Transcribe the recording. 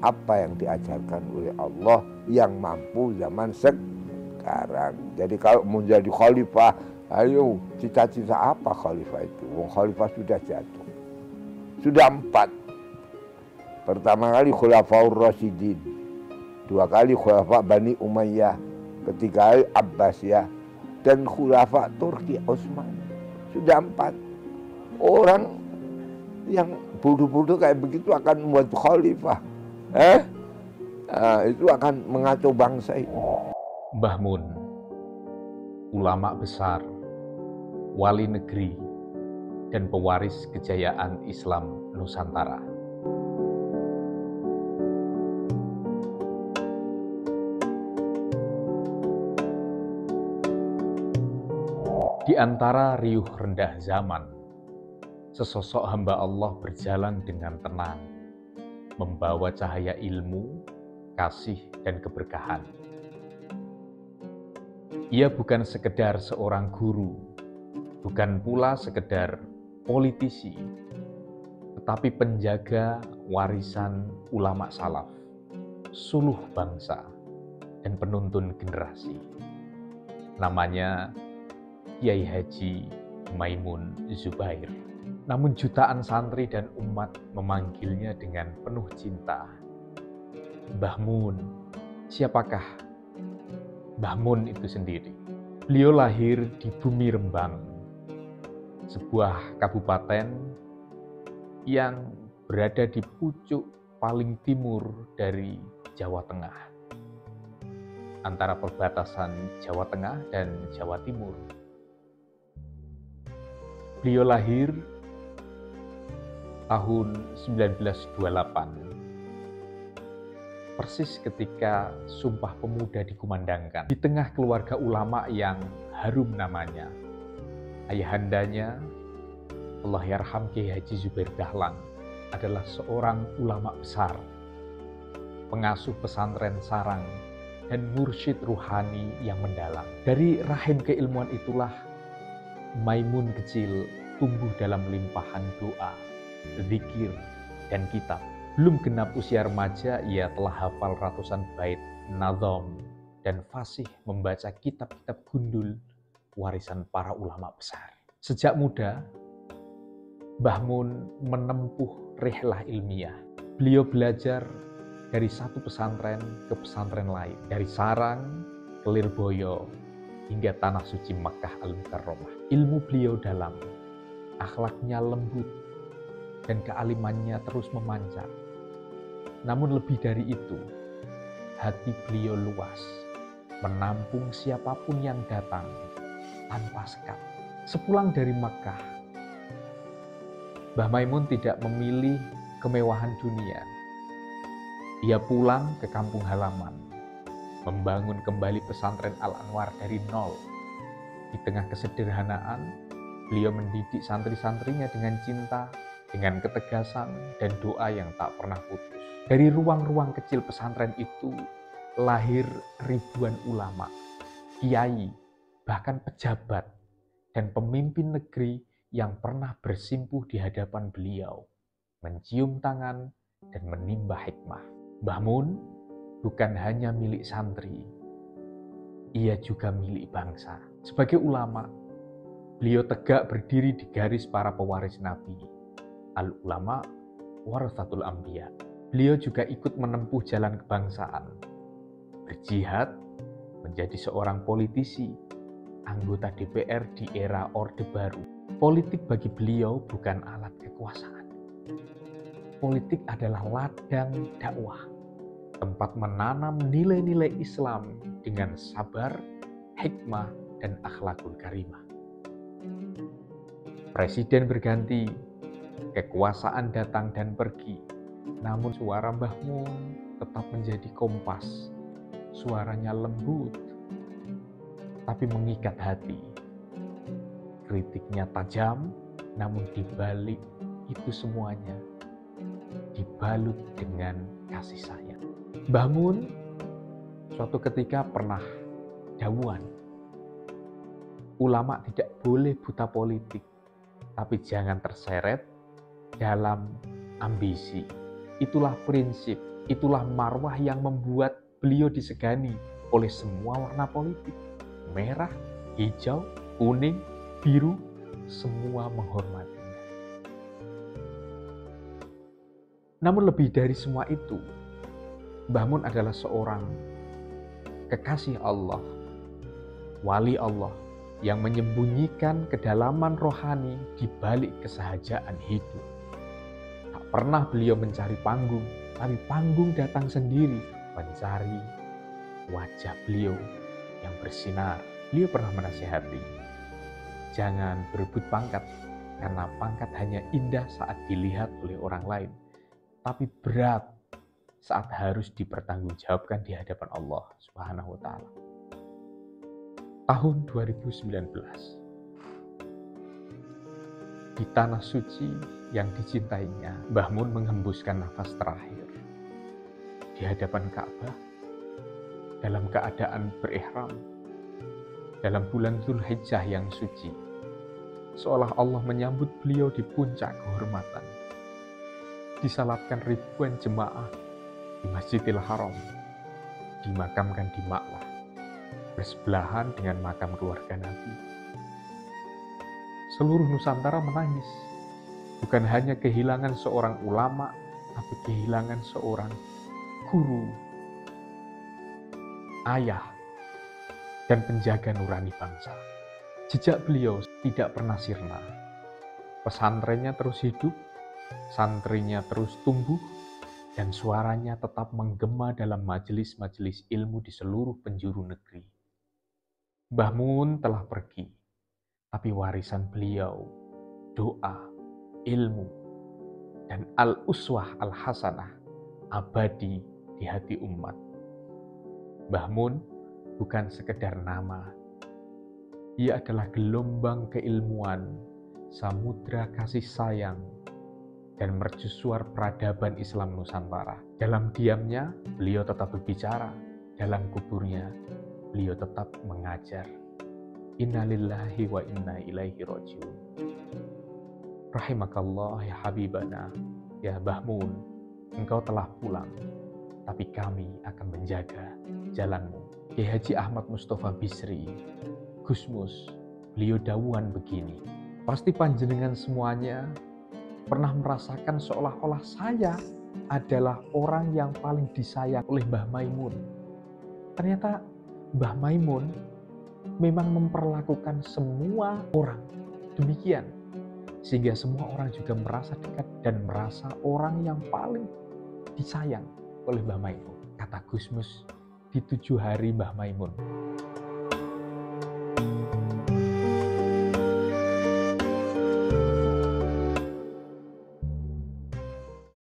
apa yang diajarkan oleh Allah yang mampu zaman sekarang. Jadi kalau mau jadi khalifah, ayo cita-cita apa khalifah itu? Wong khalifah sudah jatuh. Sudah 4. Pertama kali Khulafaur Rasyidin, 2 kali Khulafa Bani Umayyah, 3 kali Abbasiyah, dan Khulafa Turki Utsman. Sudah 4. Orang yang bodoh-bodoh kayak begitu akan membuat khalifah. Itu akan mengacau bangsa ini. Mbah Mun, ulama besar, wali negeri, dan pewaris kejayaan Islam Nusantara. Di antara riuh rendah zaman, sesosok hamba Allah berjalan dengan tenang, membawa cahaya ilmu, kasih, dan keberkahan. Ia bukan sekedar seorang guru, bukan pula sekedar politisi, tetapi penjaga warisan ulama salaf, suluh bangsa, dan penuntun generasi. Namanya Kiai Haji Maimun Zubair. Namun jutaan santri dan umat memanggilnya dengan penuh cinta. Mbah Mun. Siapakah Mbah Mun itu sendiri? Beliau lahir di Bumi Rembang, sebuah kabupaten yang berada di pucuk paling timur dari Jawa Tengah, antara perbatasan Jawa Tengah dan Jawa Timur. Beliau lahir tahun 1928, persis ketika Sumpah Pemuda dikumandangkan. Di tengah keluarga ulama yang harum namanya, ayahandanya, Allahyarham Kiai Haji Zubair Dahlan, adalah seorang ulama besar, pengasuh pesantren sarang, dan mursyid ruhani yang mendalam. Dari rahim keilmuan itulah Maimun kecil tumbuh dalam limpahan doa, zikir, dan kitab. Belum genap usia remaja, ia telah hafal ratusan bait nazom dan fasih membaca kitab-kitab gundul warisan para ulama besar. Sejak muda, Mbah Mun menempuh rihlah ilmiah. Beliau belajar dari satu pesantren ke pesantren lain, dari sarang ke Lirboyo, hingga tanah suci Makkah Al-Mukarramah. Ilmu beliau dalam, akhlaknya lembut, dan kealimannya terus memancar. Namun lebih dari itu, hati beliau luas, menampung siapapun yang datang tanpa sekat. Sepulang dari Makkah, Mbah Maimun tidak memilih kemewahan dunia. Ia pulang ke kampung halaman, membangun kembali pesantren Al-Anwar dari nol. Di tengah kesederhanaan, beliau mendidik santri-santrinya dengan cinta, dengan ketegasan, dan doa yang tak pernah putus. Dari ruang-ruang kecil pesantren itu, lahir ribuan ulama, kiai, bahkan pejabat, dan pemimpin negeri yang pernah bersimpuh di hadapan beliau, mencium tangan dan menimba hikmah. Mbah Mun bukan hanya milik santri, ia juga milik bangsa. Sebagai ulama, beliau tegak berdiri di garis para pewaris Nabi. Al-ulama warathatul anbiya. Beliau juga ikut menempuh jalan kebangsaan, berjihad, menjadi seorang politisi, anggota DPR di era Orde Baru. Politik bagi beliau bukan alat kekuasaan. Politik adalah ladang dakwah, tempat menanam nilai-nilai Islam dengan sabar, hikmah, dan akhlakul karimah. Presiden berganti, kekuasaan datang dan pergi, namun suara Mbah Mun tetap menjadi kompas. Suaranya lembut, tapi mengikat hati. Kritiknya tajam, namun dibalik itu semuanya dibalut dengan kasih sayang. Mbah Mun suatu ketika pernah dawuhan, ulama tidak boleh buta politik, tapi jangan terseret dalam ambisi. itulah prinsip, itulah marwah yang membuat beliau disegani oleh semua warna politik. Merah, hijau, kuning, biru, semua menghormatinya. Namun lebih dari semua itu, Mbah Mun adalah seorang kekasih Allah, wali Allah, yang menyembunyikan kedalaman rohani di balik kesahajaan hidup. Tak pernah beliau mencari panggung, tapi panggung datang sendiri mencari wajah beliau yang bersinar. Beliau pernah menasihati, jangan berebut pangkat, karena pangkat hanya indah saat dilihat oleh orang lain, tapi berat saat harus dipertanggungjawabkan di hadapan Allah Subhanahu wa Ta'ala. Tahun 2019, di tanah suci yang dicintainya, Mbah Mun menghembuskan nafas terakhir di hadapan Ka'bah dalam keadaan berihram dalam bulan Dzulhijjah yang suci, seolah Allah menyambut beliau di puncak kehormatan. Disalatkan ribuan jemaah di Masjidil Haram, dimakamkan di Ma'lah, bersebelahan dengan makam keluarga Nabi. Seluruh Nusantara menangis, bukan hanya kehilangan seorang ulama, tapi kehilangan seorang guru, ayah, dan penjaga nurani bangsa. Jejak beliau tidak pernah sirna. Pesantrennya terus hidup, santrinya terus tumbuh, dan suaranya tetap menggema dalam majelis-majelis ilmu di seluruh penjuru negeri. Mbah Mun telah pergi, tapi warisan beliau, doa, ilmu, dan al-uswah al-hasanah abadi di hati umat. Mbah Mun bukan sekedar nama. Ia adalah gelombang keilmuan, samudra kasih sayang, dan mercusuar peradaban Islam Nusantara. Dalam diamnya, beliau tetap berbicara. Dalam kuburnya, beliau tetap mengajar. Inna lillahi wa inna ilaihi rajiun. Rahimakallah ya Habibana, ya Mbah Mun, engkau telah pulang, tapi kami akan menjaga jalanmu. Kiai Haji Ahmad Mustofa Bisri, Gusmus, beliau dawuhan begini, pasti panjenengan semuanya pernah merasakan seolah-olah saya adalah orang yang paling disayang oleh Mbah Maimun. Ternyata Mbah Maimun memang memperlakukan semua orang demikian, sehingga semua orang juga merasa dekat dan merasa orang yang paling disayang oleh Mbah Maimun. Kata Gusmus, di 7 hari Mbah Maimun,